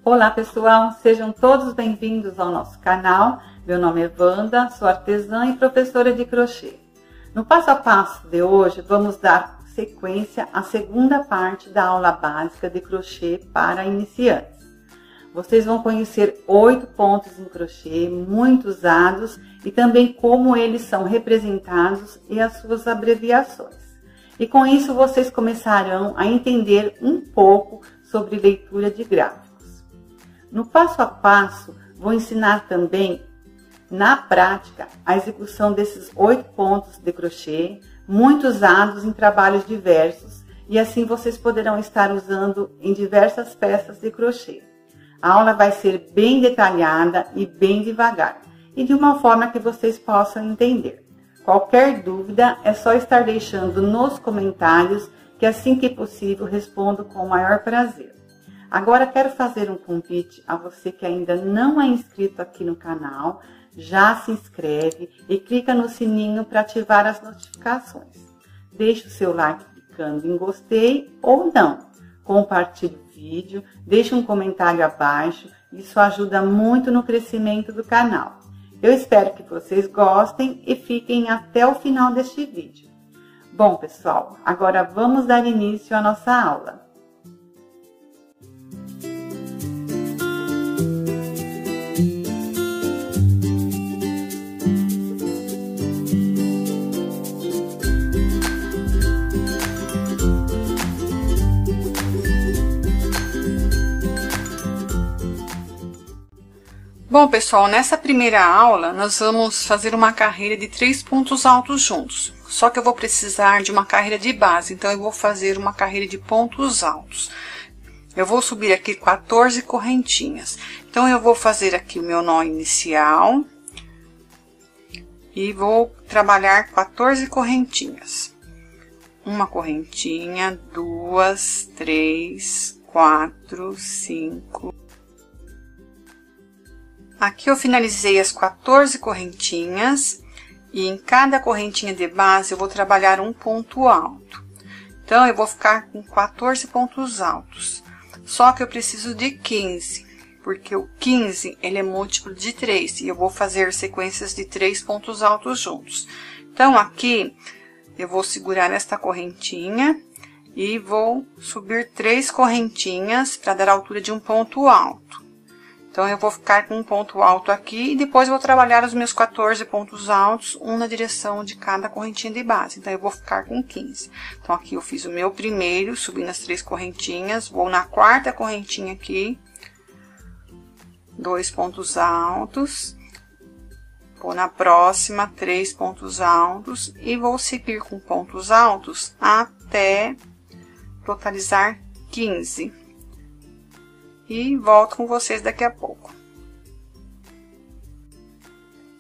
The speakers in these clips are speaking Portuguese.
Olá pessoal, sejam todos bem-vindos ao nosso canal. Meu nome é Wanda, sou artesã e professora de crochê. No passo a passo de hoje, vamos dar sequência à segunda parte da aula básica de crochê para iniciantes. Vocês vão conhecer 8 pontos em crochê, muito usados, e também como eles são representados e as suas abreviações. E com isso vocês começarão a entender um pouco sobre leitura de gráficos. No passo a passo, vou ensinar também, na prática, a execução desses 8 pontos de crochê, muito usados em trabalhos diversos, e assim vocês poderão estar usando em diversas peças de crochê. A aula vai ser bem detalhada e bem devagar, e de uma forma que vocês possam entender. Qualquer dúvida é só estar deixando nos comentários, que assim que possível respondo com o maior prazer. Agora quero fazer um convite a você que ainda não é inscrito aqui no canal, já se inscreve e clica no sininho para ativar as notificações. Deixe o seu like clicando em gostei ou não. Compartilhe o vídeo, deixe um comentário abaixo, isso ajuda muito no crescimento do canal. Eu espero que vocês gostem e fiquem até o final deste vídeo. Bom, pessoal, agora vamos dar início à nossa aula. Bom, pessoal, nessa primeira aula, nós vamos fazer uma carreira de 3 pontos altos juntos. Só que eu vou precisar de uma carreira de base, então eu vou fazer uma carreira de pontos altos. Eu vou subir aqui 14 correntinhas. Então, eu vou fazer aqui o meu nó inicial. E vou trabalhar 14 correntinhas. Uma correntinha, 2, 3, 4, 5... Aqui eu finalizei as 14 correntinhas e em cada correntinha de base eu vou trabalhar um ponto alto. Então, eu vou ficar com 14 pontos altos. Só que eu preciso de 15, porque o 15 ele é múltiplo de 3 e eu vou fazer sequências de 3 pontos altos juntos. Então, aqui eu vou segurar esta correntinha e vou subir 3 correntinhas para dar a altura de um ponto alto. Então, eu vou ficar com um ponto alto aqui e depois vou trabalhar os meus 14 pontos altos, um na direção de cada correntinha de base. Então, eu vou ficar com 15. Então, aqui eu fiz o meu primeiro, subindo as 3 correntinhas, vou na quarta correntinha aqui, 2 pontos altos, vou na próxima, 3 pontos altos e vou seguir com pontos altos até totalizar 15. E volto com vocês daqui a pouco.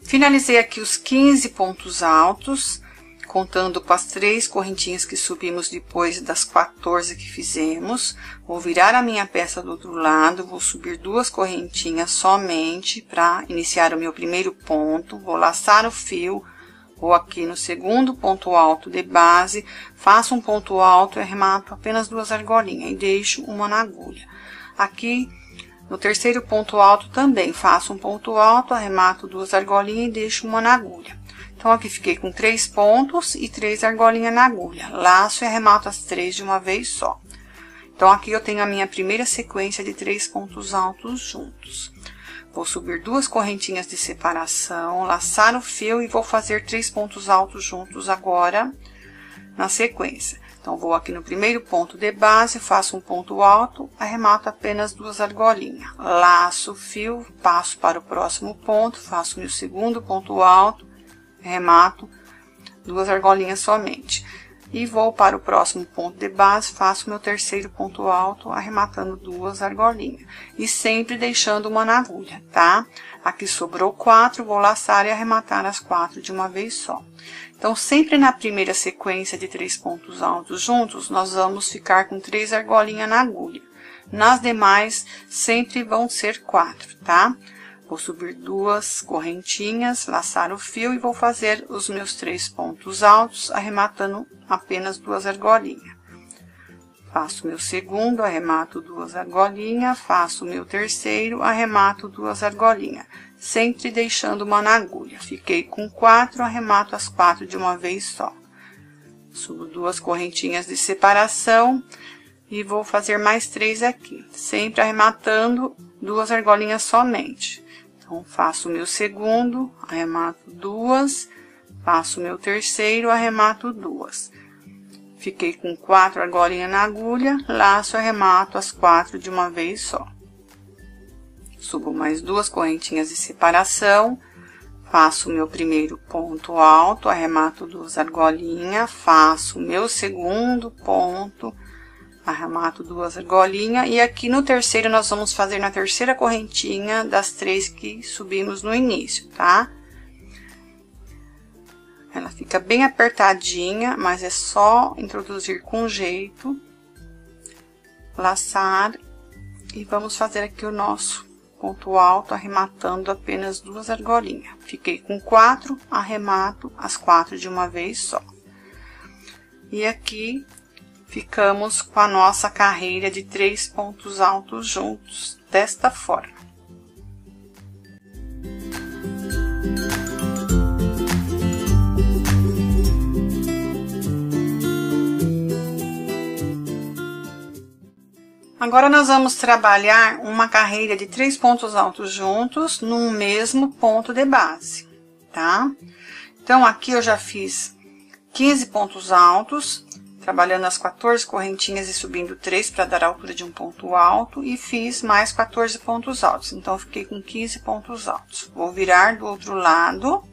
Finalizei aqui os 15 pontos altos, contando com as 3 correntinhas que subimos depois das 14 que fizemos. Vou virar a minha peça do outro lado, vou subir 2 correntinhas somente para iniciar o meu primeiro ponto. Vou laçar o fio, vou aqui no segundo ponto alto de base, faço um ponto alto e arremato apenas 2 argolinhas e deixo uma na agulha. Aqui, no terceiro ponto alto também, faço um ponto alto, arremato 2 argolinhas e deixo uma na agulha. Então, aqui fiquei com 3 pontos e 3 argolinhas na agulha. Laço e arremato as 3 de uma vez só. Então, aqui eu tenho a minha primeira sequência de 3 pontos altos juntos. Vou subir 2 correntinhas de separação, laçar o fio e vou fazer 3 pontos altos juntos agora na sequência. Então, vou aqui no primeiro ponto de base, faço um ponto alto, arremato apenas 2 argolinhas. Laço o fio, passo para o próximo ponto, faço meu segundo ponto alto, arremato 2 argolinhas somente. E vou para o próximo ponto de base, faço meu terceiro ponto alto, arrematando 2 argolinhas. E sempre deixando uma na agulha, tá? Aqui sobrou 4, vou laçar e arrematar as 4 de uma vez só. Então, sempre na primeira sequência de 3 pontos altos juntos, nós vamos ficar com 3 argolinhas na agulha. Nas demais, sempre vão ser 4, tá? Vou subir 2 correntinhas, laçar o fio e vou fazer os meus 3 pontos altos, arrematando apenas 2 argolinhas. faço meu segundo, arremato 2 argolinhas, faço meu terceiro, arremato 2 argolinhas, sempre deixando uma na agulha. Fiquei com 4, arremato as 4 de uma vez só. Subo 2 correntinhas de separação e vou fazer mais 3 aqui, sempre arrematando 2 argolinhas somente. Então, faço o meu segundo, arremato 2, faço o meu terceiro, arremato 2. Fiquei com 4 argolinhas na agulha, laço e arremato as 4 de uma vez só. Subo mais 2 correntinhas de separação, faço o meu primeiro ponto alto, arremato 2 argolinhas, faço o meu segundo ponto, arremato 2 argolinhas, e aqui no terceiro nós vamos fazer na terceira correntinha das 3 que subimos no início, tá? Ela fica bem apertadinha, mas é só introduzir com jeito, laçar, e vamos fazer aqui o nosso ponto alto, arrematando apenas 2 argolinhas. Fiquei com 4, arremato as 4 de uma vez só. E aqui ficamos com a nossa carreira de 3 pontos altos juntos, desta forma. Agora, nós vamos trabalhar uma carreira de 3 pontos altos juntos num mesmo ponto de base, tá? Então, aqui eu já fiz 15 pontos altos, trabalhando as 14 correntinhas e subindo 3 para dar a altura de um ponto alto, e fiz mais 14 pontos altos. Então, eu fiquei com 15 pontos altos. Vou virar do outro lado.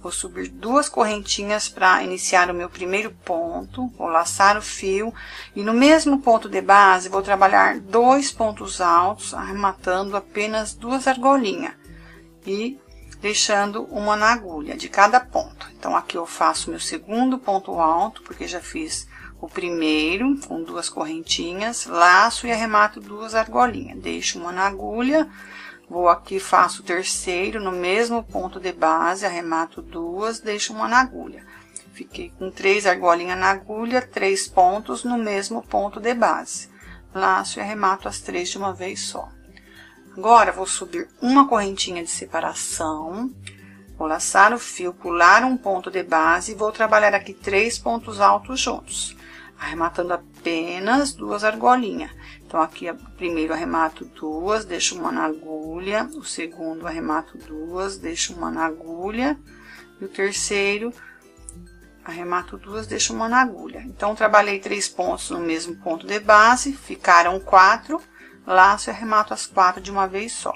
Vou subir 2 correntinhas para iniciar o meu primeiro ponto, vou laçar o fio, e no mesmo ponto de base, vou trabalhar 2 pontos altos, arrematando apenas 2 argolinhas, e deixando uma na agulha de cada ponto. Então, aqui eu faço meu segundo ponto alto, porque já fiz o primeiro, com 2 correntinhas, laço e arremato 2 argolinhas, deixo uma na agulha. Vou aqui, faço o terceiro, no mesmo ponto de base, arremato 2, deixo uma na agulha. Fiquei com 3 argolinhas na agulha, 3 pontos no mesmo ponto de base. Laço e arremato as 3 de uma vez só. Agora, vou subir uma correntinha de separação, vou laçar o fio, pular um ponto de base e vou trabalhar aqui 3 pontos altos juntos, arrematando apenas 2 argolinhas. Então, aqui, primeiro arremato 2, deixo uma na agulha, o segundo arremato 2, deixo uma na agulha, e o terceiro arremato 2, deixo uma na agulha. Então, trabalhei 3 pontos no mesmo ponto de base, ficaram 4, laço e arremato as 4 de uma vez só.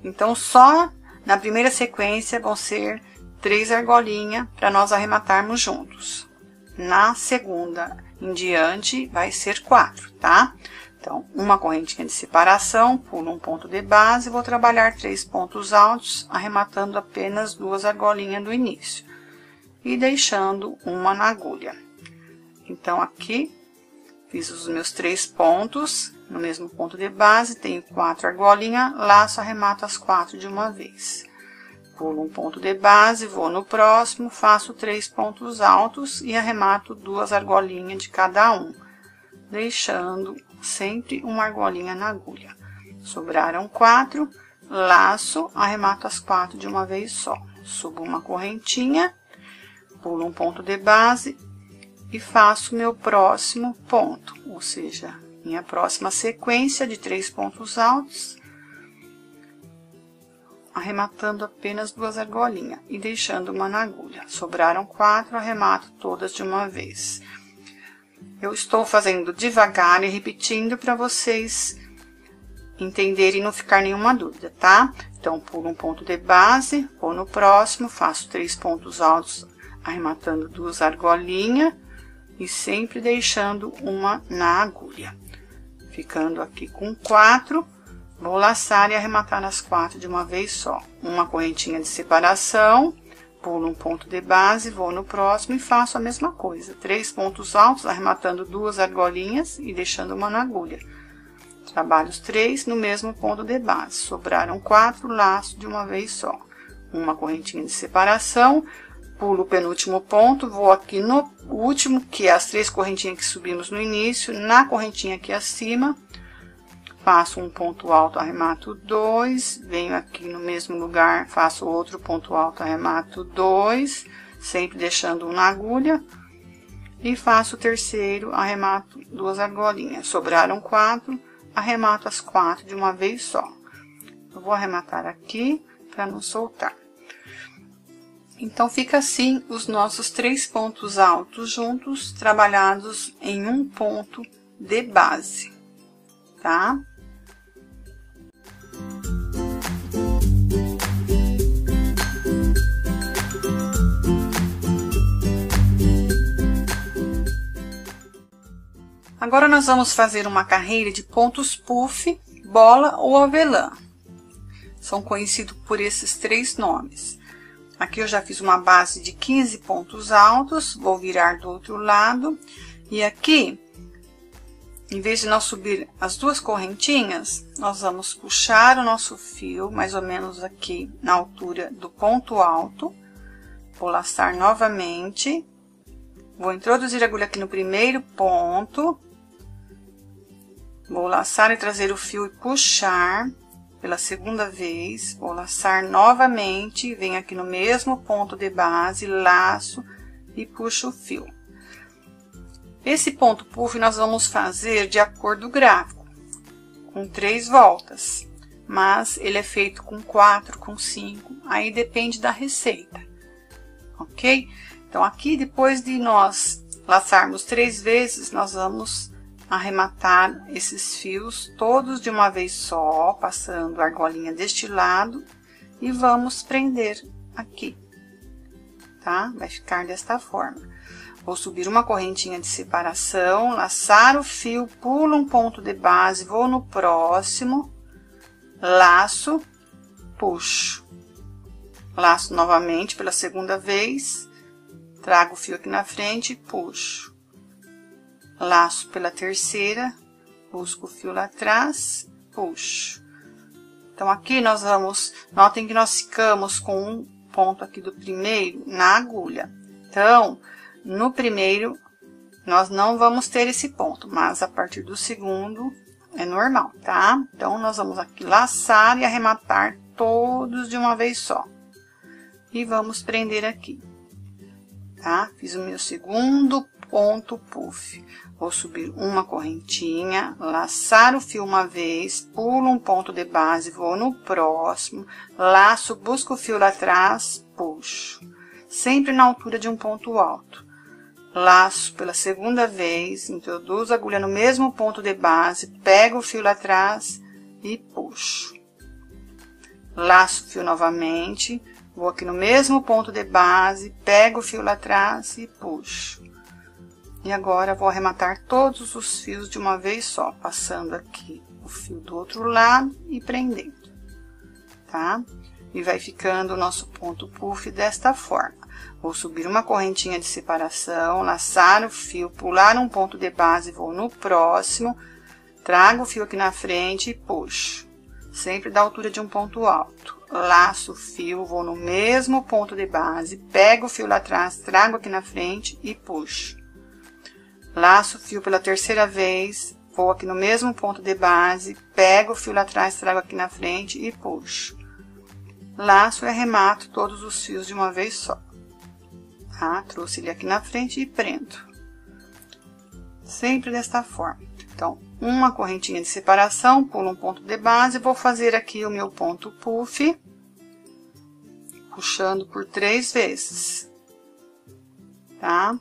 Então, só na primeira sequência vão ser 3 argolinhas para nós arrematarmos juntos. Na segunda em diante, vai ser 4, tá? Então, uma correntinha de separação, pulo um ponto de base, vou trabalhar 3 pontos altos, arrematando apenas 2 argolinhas do início, e deixando uma na agulha. Então, aqui, fiz os meus 3 pontos, no mesmo ponto de base, tenho 4 argolinhas, laço, arremato as 4 de uma vez. Pulo um ponto de base, vou no próximo, faço 3 pontos altos e arremato 2 argolinhas de cada um, deixando sempre uma argolinha na agulha. Sobraram 4, laço, arremato as 4 de uma vez só. Subo uma correntinha, pulo um ponto de base e faço meu próximo ponto, ou seja, minha próxima sequência de 3 pontos altos, arrematando apenas 2 argolinhas e deixando uma na agulha. Sobraram 4, arremato todas de uma vez. Eu estou fazendo devagar e repetindo para vocês entenderem e não ficar nenhuma dúvida, tá? Então, pulo um ponto de base, vou no próximo, faço 3 pontos altos, arrematando 2 argolinhas e sempre deixando uma na agulha. Ficando aqui com 4, vou laçar e arrematar as 4 de uma vez só. Uma correntinha de separação, pulo um ponto de base, vou no próximo e faço a mesma coisa. 3 pontos altos, arrematando 2 argolinhas e deixando uma na agulha. Trabalho os 3 no mesmo ponto de base. Sobraram 4, laço de uma vez só. Uma correntinha de separação, pulo o penúltimo ponto, vou aqui no último, que é as 3 correntinhas que subimos no início, na correntinha aqui acima, faço um ponto alto, arremato 2, venho aqui no mesmo lugar, faço outro ponto alto, arremato 2, sempre deixando um na agulha, e faço o terceiro, arremato 2 argolinhas. Sobraram 4, arremato as 4 de uma vez só. Eu vou arrematar aqui para não soltar. Então, fica assim os nossos 3 pontos altos juntos, trabalhados em um ponto de base, tá? Agora, nós vamos fazer uma carreira de pontos puff, bola ou avelã. São conhecidos por esses 3 nomes. Aqui eu já fiz uma base de 15 pontos altos, vou virar do outro lado. E aqui, em vez de nós subir as 2 correntinhas, nós vamos puxar o nosso fio, mais ou menos aqui na altura do ponto alto. Vou laçar novamente. Vou introduzir a agulha aqui no primeiro ponto. Vou laçar e trazer o fio e puxar. Pela segunda vez, vou laçar novamente, venho aqui no mesmo ponto de base, laço e puxo o fio. Esse ponto puff nós vamos fazer de acordo gráfico, com 3 voltas, mas ele é feito com 4, com 5, aí depende da receita, ok? Então, aqui depois de nós laçarmos 3 vezes, nós vamos arrematar esses fios todos de uma vez só, passando a argolinha deste lado e vamos prender aqui, tá? Vai ficar desta forma. Vou subir uma correntinha de separação, laçar o fio, pulo um ponto de base, vou no próximo, laço, puxo, laço novamente pela segunda vez, trago o fio aqui na frente e puxo. Laço pela terceira, busco o fio lá atrás, puxo. Então, aqui nós vamos, notem que nós ficamos com um ponto aqui do primeiro na agulha. Então, no primeiro, nós não vamos ter esse ponto, mas a partir do segundo é normal, tá? Então, nós vamos aqui laçar e arrematar todos de uma vez só. E vamos prender aqui, tá? Fiz o meu segundo ponto puff. Vou subir uma correntinha, laçar o fio uma vez, pulo um ponto de base, vou no próximo, laço, busco o fio lá atrás, puxo. Sempre na altura de um ponto alto. Laço pela segunda vez, introduzo a agulha no mesmo ponto de base, pego o fio lá atrás e puxo. Laço o fio novamente, vou aqui no mesmo ponto de base, pego o fio lá atrás e puxo. E agora, vou arrematar todos os fios de uma vez só, passando aqui o fio do outro lado e prendendo, tá? E vai ficando o nosso ponto puff desta forma. Vou subir uma correntinha de separação, laçar o fio, pular um ponto de base, vou no próximo, trago o fio aqui na frente e puxo. Sempre da altura de um ponto alto. Laço o fio, vou no mesmo ponto de base, pego o fio lá atrás, trago aqui na frente e puxo. Laço o fio pela terceira vez, vou aqui no mesmo ponto de base, pego o fio lá atrás, trago aqui na frente e puxo. Laço e arremato todos os fios de uma vez só, tá? Trouxe ele aqui na frente e prendo. Sempre desta forma. Então, uma correntinha de separação, pulo um ponto de base, vou fazer aqui o meu ponto puff, puxando por 3 vezes, tá?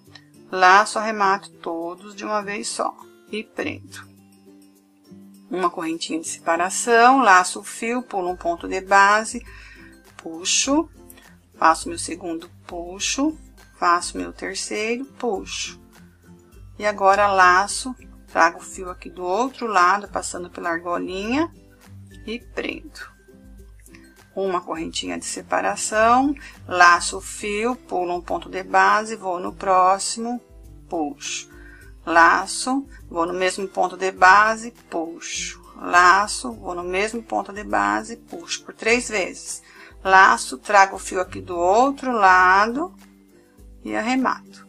Laço, arremato todos de uma vez só e prendo. Uma correntinha de separação, laço o fio, pulo um ponto de base, puxo, faço meu segundo puxo, faço meu terceiro, puxo. E agora laço, trago o fio aqui do outro lado, passando pela argolinha e prendo. Uma correntinha de separação, laço o fio, pulo um ponto de base, vou no próximo, puxo. Laço, vou no mesmo ponto de base, puxo. Laço, vou no mesmo ponto de base, puxo por 3 vezes. Laço, trago o fio aqui do outro lado, e arremato.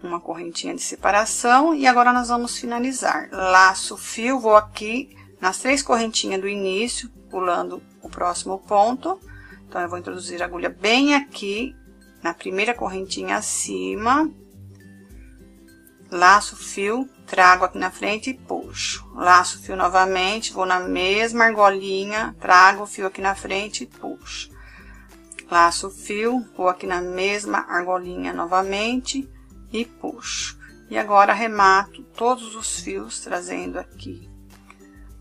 Uma correntinha de separação e agora nós vamos finalizar. Laço o fio, vou aqui nas 3 correntinhas do início, pulando o próximo ponto. Então, eu vou introduzir a agulha bem aqui, na primeira correntinha acima. Laço o fio, trago aqui na frente e puxo. Laço o fio novamente, vou na mesma argolinha, trago o fio aqui na frente e puxo. Laço o fio, vou aqui na mesma argolinha novamente e puxo. E agora arremato todos os fios, trazendo aqui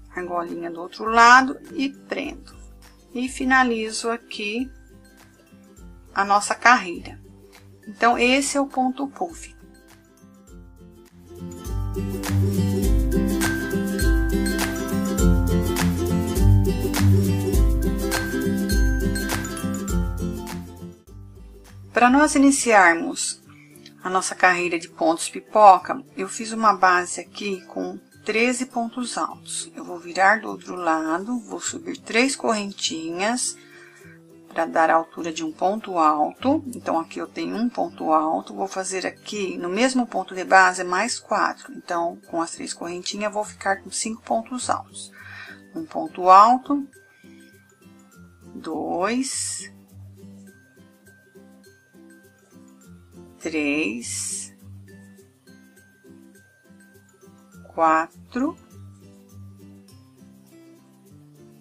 a argolinha do outro lado e prendo. E finalizo aqui a nossa carreira. Então, esse é o ponto puff. Para nós iniciarmos a nossa carreira de pontos pipoca, eu fiz uma base aqui com 13 pontos altos. Eu vou virar do outro lado, vou subir 3 correntinhas para dar a altura de um ponto alto. Então, aqui eu tenho um ponto alto, vou fazer aqui no mesmo ponto de base mais 4. Então, com as 3 correntinhas, eu vou ficar com 5 pontos altos. Um ponto alto, 2, 3, 4,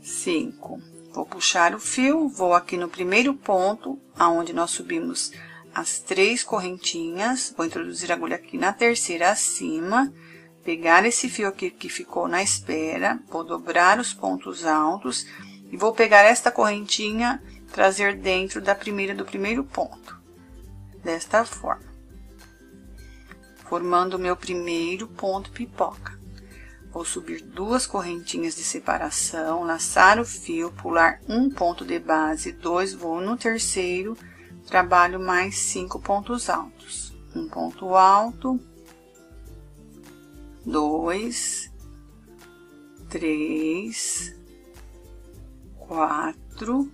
5. Vou puxar o fio, vou aqui no primeiro ponto, aonde nós subimos as 3 correntinhas, vou introduzir a agulha aqui na terceira acima, pegar esse fio aqui que ficou na espera, vou dobrar os pontos altos e vou pegar esta correntinha, trazer dentro da primeira do primeiro ponto. Desta forma, formando o meu primeiro ponto pipoca. Vou subir 2 correntinhas de separação, laçar o fio, pular um ponto de base, 2, vou no terceiro, trabalho mais 5 pontos altos. Um ponto alto, 2, 3, 4,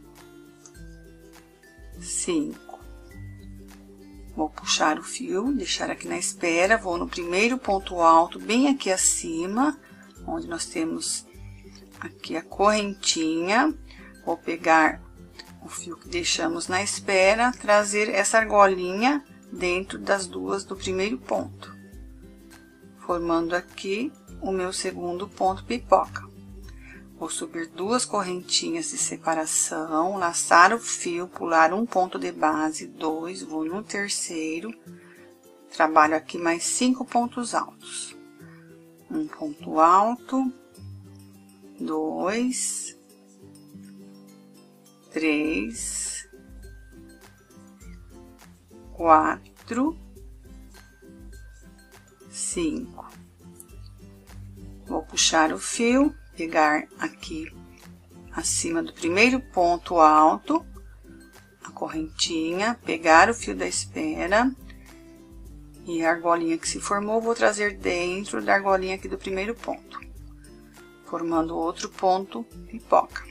5. Vou puxar o fio, deixar aqui na espera, vou no primeiro ponto alto, bem aqui acima, onde nós temos aqui a correntinha. Vou pegar o fio que deixamos na espera, trazer essa argolinha dentro das 2 do primeiro ponto, formando aqui o meu segundo ponto pipoca. Vou subir 2 correntinhas de separação, laçar o fio, pular um ponto de base, 2, vou no terceiro, trabalho aqui mais 5 pontos altos. Um ponto alto, 2, 3, 4, 5. Vou puxar o fio, pegar aqui acima do primeiro ponto alto, a correntinha, pegar o fio da espera e a argolinha que se formou, vou trazer dentro da argolinha aqui do primeiro ponto, formando outro ponto pipoca.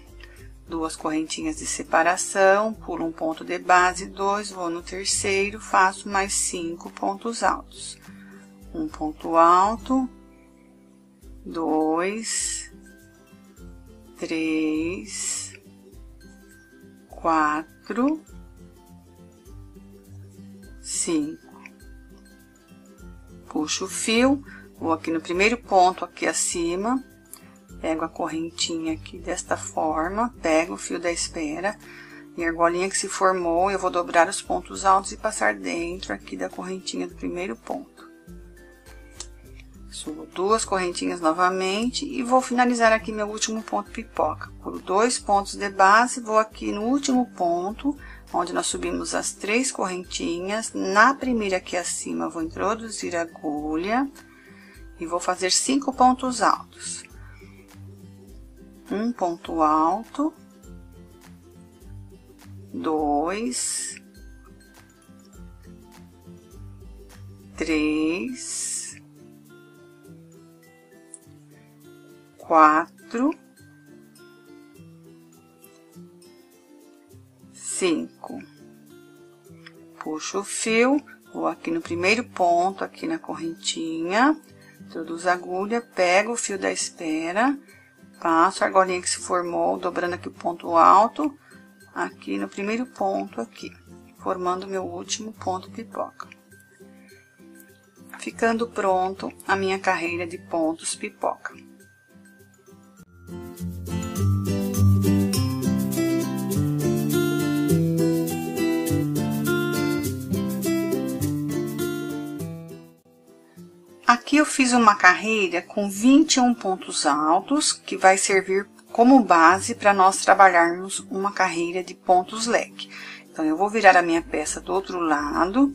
2 correntinhas de separação, pulo um ponto de base, 2, vou no terceiro, faço mais 5 pontos altos. Um ponto alto, 2, 3, 4, 5. Puxo o fio, vou aqui no primeiro ponto, aqui acima, pego a correntinha aqui desta forma, pego o fio da espera e a argolinha que se formou, eu vou dobrar os pontos altos e passar dentro aqui da correntinha do primeiro ponto. Subo 2 correntinhas novamente e vou finalizar aqui meu último ponto pipoca. Pulo 2 pontos de base, vou aqui no último ponto, onde nós subimos as 3 correntinhas. Na primeira aqui acima, vou introduzir a agulha e vou fazer 5 pontos altos. Um ponto alto, 2, 3, 4, 5. puxo o fio, vou aqui no primeiro ponto, aqui na correntinha, introduzo a agulha, pego o fio da espera, passo a argolinha que se formou, dobrando aqui o ponto alto, aqui no primeiro ponto aqui, formando o meu último ponto pipoca. Ficando pronto a minha carreira de pontos pipoca. Aqui eu fiz uma carreira com 21 pontos altos, que vai servir como base para nós trabalharmos uma carreira de pontos leque. Então, eu vou virar a minha peça do outro lado,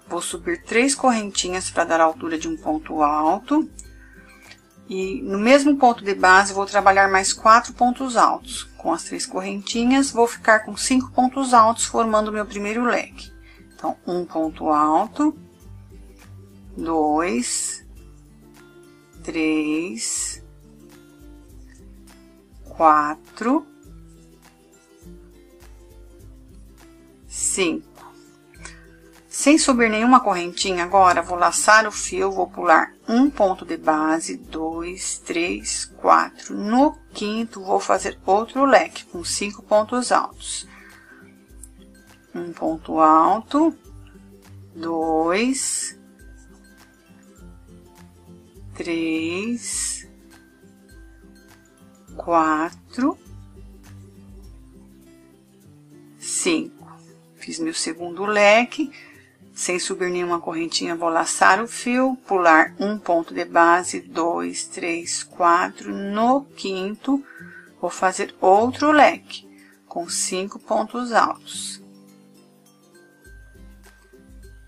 vou subir 3 correntinhas para dar a altura de um ponto alto. E no mesmo ponto de base, vou trabalhar mais 4 pontos altos. Com as 3 correntinhas, vou ficar com 5 pontos altos, formando o meu primeiro leque. Então, um ponto alto, 2, 3, 4, 5. Sem subir nenhuma correntinha agora, vou laçar o fio, vou pular um ponto de base, 2, 3, 4. No quinto, vou fazer outro leque com 5 pontos altos. Um ponto alto, 2, 3, 4, 5. Fiz meu segundo leque, sem subir nenhuma correntinha, vou laçar o fio, pular um ponto de base, 2, 3, 4. No quinto, vou fazer outro leque com 5 pontos altos.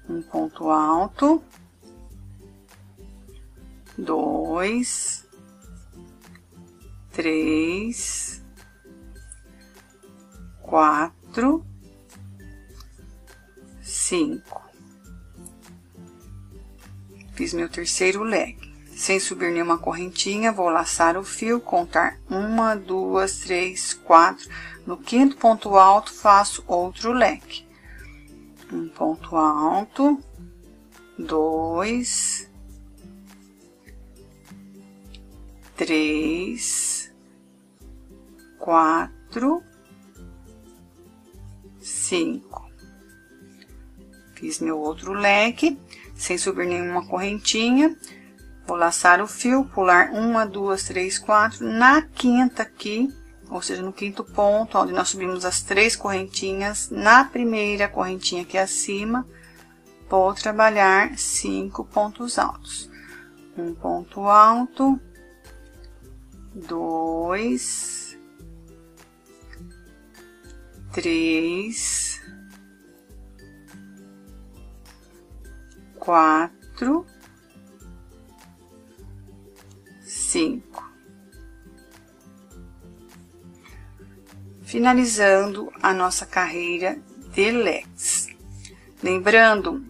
Um ponto alto, 2, 3, 4, 5. Fiz meu terceiro leque. Sem subir nenhuma correntinha, vou laçar o fio, contar 1, 2, 3, 4. No quinto ponto alto, faço outro leque. Um ponto alto, 2, 3, 4, 5. Fiz meu outro leque, sem subir nenhuma correntinha, vou laçar o fio, pular 1, 2, 3, 4, na quinta aqui, ou seja, no quinto ponto, onde nós subimos as 3 correntinhas, na primeira correntinha aqui acima, vou trabalhar 5 pontos altos. Um ponto alto, 2, 3, 4, 5. Finalizando a nossa carreira de leques. Lembrando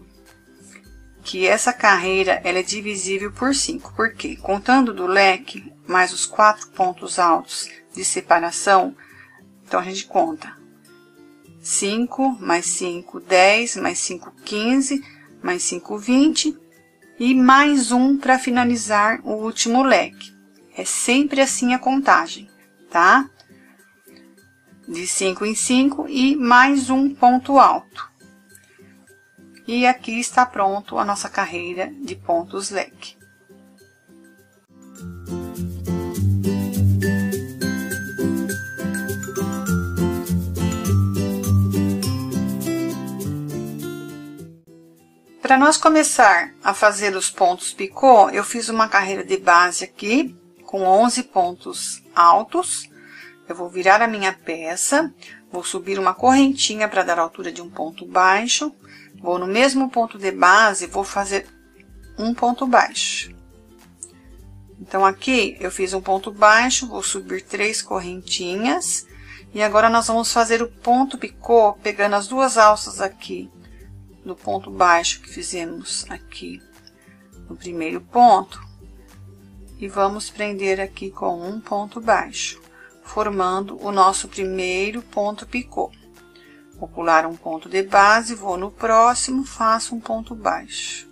que essa carreira ela é divisível por 5, porque contando do leque mais os 4 pontos altos de separação, então a gente conta 5 mais 5, 10, mais 5, 15, mais 5, 20 e mais um para finalizar o último leque. É sempre assim a contagem, tá? De 5 em 5 e mais um ponto alto. E aqui está pronto a nossa carreira de pontos leque. Para nós começar a fazer os pontos picô, eu fiz uma carreira de base aqui, com 11 pontos altos. Eu vou virar a minha peça, vou subir uma correntinha para dar a altura de um ponto baixo, vou no mesmo ponto de base, vou fazer um ponto baixo. Então, aqui eu fiz um ponto baixo, vou subir 3 correntinhas, e agora nós vamos fazer o ponto picô, pegando as 2 alças aqui do ponto baixo que fizemos aqui no primeiro ponto, e vamos prender aqui com um ponto baixo, formando o nosso primeiro ponto picô. Vou pular um ponto de base, vou no próximo, faço um ponto baixo.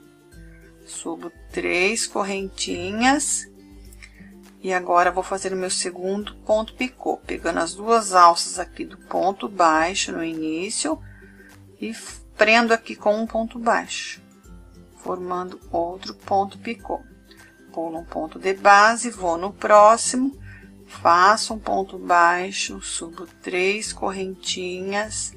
Subo 3 correntinhas. E agora, vou fazer o meu segundo ponto picô, pegando as 2 alças aqui do ponto baixo no início e prendo aqui com um ponto baixo, formando outro ponto picô. Pulo um ponto de base, vou no próximo, faço um ponto baixo, subo 3 correntinhas,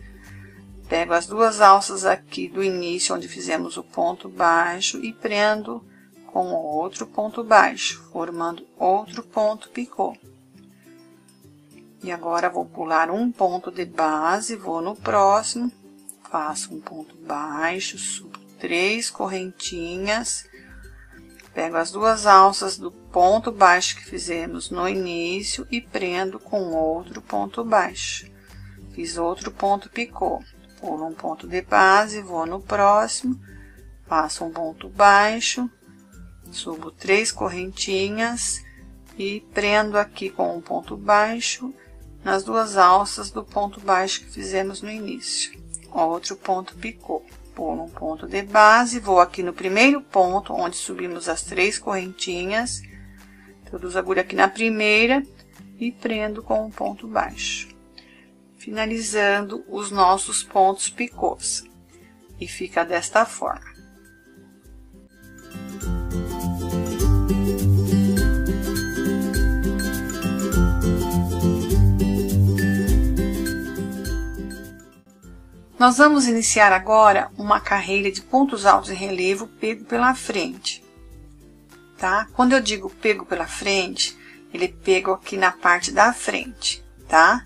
pego as 2 alças aqui do início, onde fizemos o ponto baixo, e prendo com outro ponto baixo, formando outro ponto picô. E agora, vou pular um ponto de base, vou no próximo, faço um ponto baixo, subo 3 correntinhas, pego as 2 alças do ponto baixo que fizemos no início e prendo com outro ponto baixo. Fiz outro ponto picô, pulo um ponto de base, vou no próximo, faço um ponto baixo, subo 3 correntinhas e prendo aqui com um ponto baixo nas 2 alças do ponto baixo que fizemos no início. Outro ponto picô, pulo um ponto de base, vou aqui no primeiro ponto onde subimos as 3 correntinhas, introduzo a agulha aqui na primeira e prendo com um ponto baixo, finalizando os nossos pontos picôs. E fica desta forma. Nós vamos iniciar agora uma carreira de pontos altos em relevo pego pela frente, tá? Quando eu digo pego pela frente, ele pego aqui na parte da frente, tá?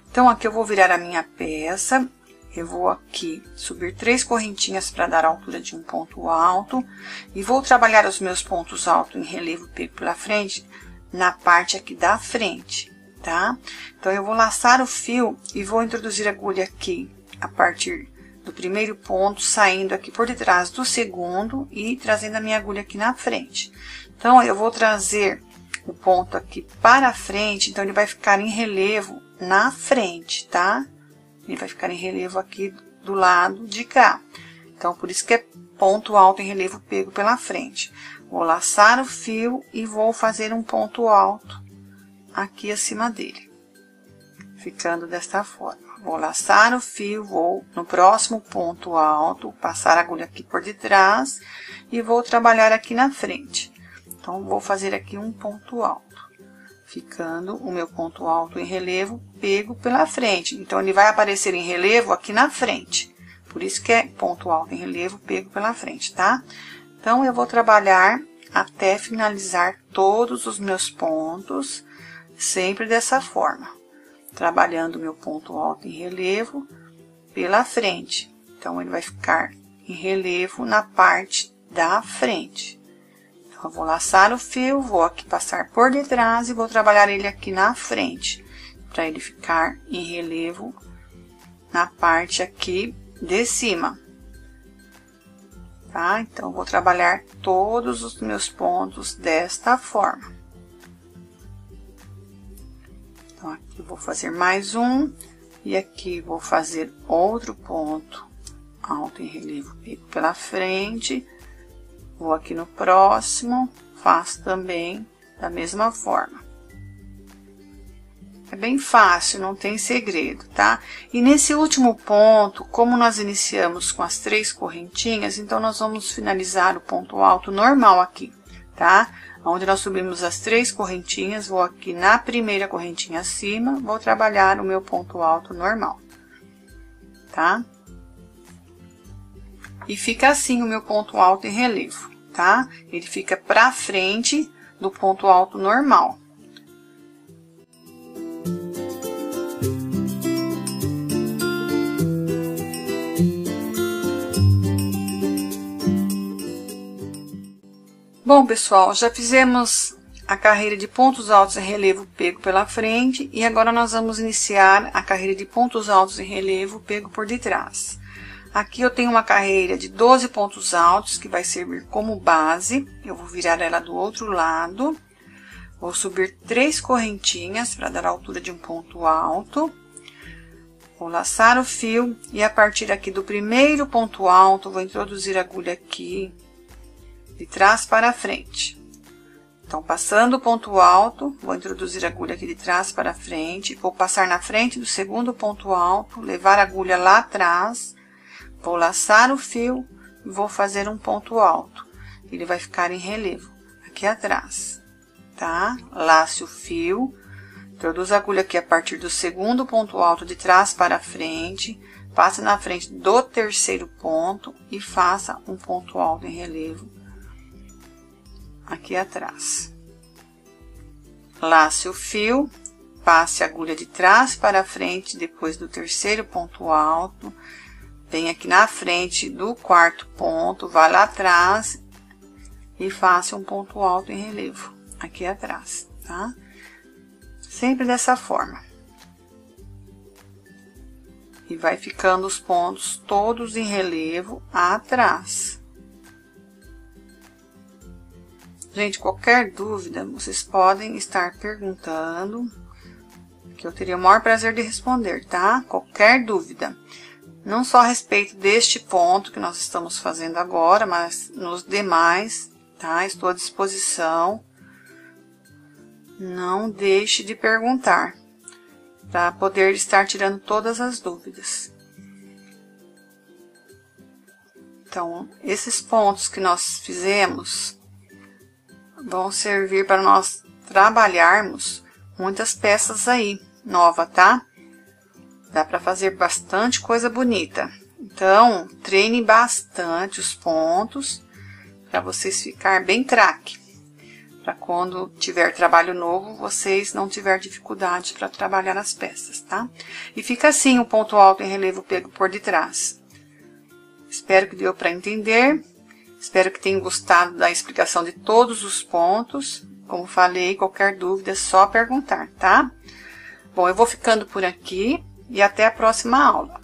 Então, aqui eu vou virar a minha peça, eu vou aqui subir 3 correntinhas para dar a altura de um ponto alto e vou trabalhar os meus pontos altos em relevo pego pela frente na parte aqui da frente, tá? Então, eu vou laçar o fio e vou introduzir a agulha aqui a partir do primeiro ponto, saindo aqui por detrás do segundo e trazendo a minha agulha aqui na frente. Então, eu vou trazer o ponto aqui para frente, então ele vai ficar em relevo na frente, tá? Ele vai ficar em relevo aqui do lado de cá. Então, por isso que é ponto alto em relevo pego pela frente. Vou laçar o fio e vou fazer um ponto alto aqui acima dele, ficando desta forma. Vou laçar o fio, vou no próximo ponto alto, passar a agulha aqui por detrás e vou trabalhar aqui na frente. Então, vou fazer aqui um ponto alto, ficando o meu ponto alto em relevo pego pela frente. Então, ele vai aparecer em relevo aqui na frente. Por isso que é ponto alto em relevo pego pela frente, tá? Então, eu vou trabalhar até finalizar todos os meus pontos, sempre dessa forma, trabalhando meu ponto alto em relevo pela frente. Então, ele vai ficar em relevo na parte da frente. Então, eu vou laçar o fio, vou aqui passar por detrás e vou trabalhar ele aqui na frente, para ele ficar em relevo na parte aqui de cima, tá? Então, eu vou trabalhar todos os meus pontos desta forma. Então, aqui eu vou fazer mais um, e aqui vou fazer outro ponto alto em relevo pego pela frente. Vou aqui no próximo, faço também da mesma forma. É bem fácil, não tem segredo, tá? E nesse último ponto, como nós iniciamos com as 3 correntinhas, então nós vamos finalizar o ponto alto normal aqui, tá? Onde nós subimos as 3 correntinhas, vou aqui na primeira correntinha acima, vou trabalhar o meu ponto alto normal, tá? E fica assim o meu ponto alto em relevo, tá? Ele fica pra frente do ponto alto normal. Bom, pessoal, já fizemos a carreira de pontos altos em relevo pego pela frente e agora nós vamos iniciar a carreira de pontos altos em relevo pego por detrás. Aqui eu tenho uma carreira de 12 pontos altos que vai servir como base. Eu vou virar ela do outro lado. Vou subir 3 correntinhas para dar a altura de um ponto alto. Vou laçar o fio e a partir aqui do primeiro ponto alto, vou introduzir a agulha aqui, de trás para frente. Então, passando o ponto alto, vou introduzir a agulha aqui de trás para frente, vou passar na frente do segundo ponto alto, levar a agulha lá atrás, vou laçar o fio e vou fazer um ponto alto. Ele vai ficar em relevo aqui atrás, tá? Lace o fio, introduza a agulha aqui a partir do segundo ponto alto de trás para frente, passe na frente do terceiro ponto e faça um ponto alto em relevo aqui atrás. Lace o fio, passe a agulha de trás para frente, depois do terceiro ponto alto, vem aqui na frente do quarto ponto, vai lá atrás e faça um ponto alto em relevo aqui atrás, tá? Sempre dessa forma. E vai ficando os pontos todos em relevo atrás. Gente, qualquer dúvida, vocês podem estar perguntando, que eu teria o maior prazer de responder, tá? Qualquer dúvida. Não só a respeito deste ponto que nós estamos fazendo agora, mas nos demais, tá? Estou à disposição. Não deixe de perguntar, para poder estar tirando todas as dúvidas. Então, esses pontos que nós fizemos vão servir para nós trabalharmos muitas peças aí, nova, tá? Dá para fazer bastante coisa bonita. Então, treine bastante os pontos, para vocês ficar bem craque. Para quando tiver trabalho novo, vocês não tiver dificuldade para trabalhar as peças, tá? E fica assim o ponto alto em relevo pego por detrás. Espero que deu para entender. Espero que tenham gostado da explicação de todos os pontos. Como falei, qualquer dúvida é só perguntar, tá? Bom, eu vou ficando por aqui e até a próxima aula.